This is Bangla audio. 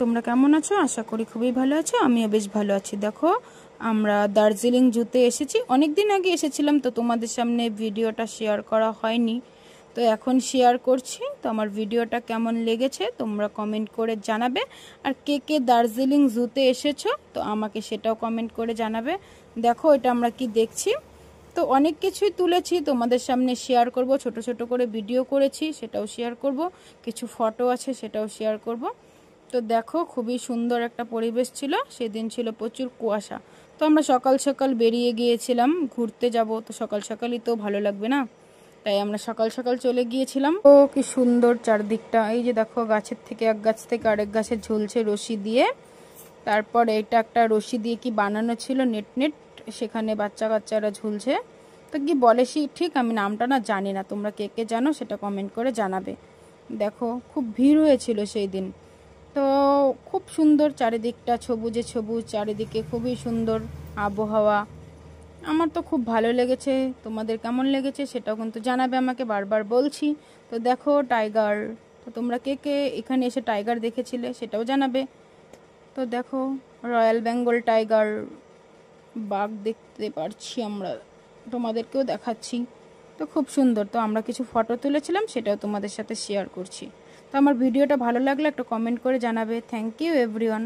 তোমরা কেমন আছো? আশা করি খুবই ভালো আছো। আমিও বেশ ভালো আছি। দেখো আমরা দার্জিলিং জুতে এসেছি। অনেক দিন আগে এসেছিলাম, তো তোমাদের সামনে ভিডিওটা শেয়ার করা হয়নি, তো এখন শেয়ার করছি। তো আমার ভিডিওটা কেমন লেগেছে তোমরা কমেন্ট করে জানাবে। আর কে কে দার্জিলিং জুতে এসেছো তো আমাকে সেটাও কমেন্ট করে জানাবে। দেখো এটা আমরা কি দেখছি, তো অনেক কিছুই তুলেছি, তোমাদের সামনে শেয়ার করব। ছোট ছোট করে ভিডিও করেছি, সেটাও শেয়ার করব। কিছু ফটো আছে, সেটাও শেয়ার করব। তো দেখো খুবই সুন্দর একটা পরিবেশ ছিল। সেদিন ছিল প্রচুর কুয়াশা, তো আমরা সকাল সকাল বেরিয়ে গিয়েছিলাম ঘুরতে যাব। তো সকাল সকালই তো ভালো লাগবে না, তাই আমরা সকাল সকাল চলে গিয়েছিলাম। ও কি সুন্দর চারদিকটা! এই যে দেখো গাছের থেকে এক গাছ থেকে আরেক গাছে ঝুলছে রশি দিয়ে। তারপর এটা একটা রশি দিয়ে কি বানানো ছিল, নেট নেট, সেখানে বাচ্চা কাচ্চারা ঝুলছে। তো কি বলে ঠিক আমি নামটা না জানি না, তোমরা কে কে জানো সেটা কমেন্ট করে জানাবে। দেখো খুব ভিড় হয়েছিল সেই দিন। তো খুব সুন্দর চারিদিকটা, সবুজে সবুজ, চারিদিকে খুবই সুন্দর আবহাওয়া। আমার তো খুব ভালো লেগেছে। তোমাদের কেমন লেগেছে সেটাও কিন্তু জানাবে আমাকে, বারবার বলছি। তো দেখো টাইগার, তো তোমরা কে কে এখানে এসে টাইগার দেখেছিলে সেটাও জানাবে। তো দেখো রয়্যাল বেঙ্গল টাইগার, বাঘ দেখতে পারছি আমরা, তোমাদেরকেও দেখাচ্ছি। তো খুব সুন্দর। তো আমরা কিছু ফটো তুলেছিলাম, সেটাও তোমাদের সাথে শেয়ার করছি। তো আমার ভিডিওটা ভালো লাগলে একটা কমেন্ট করে জানাবে। Thank you everyone.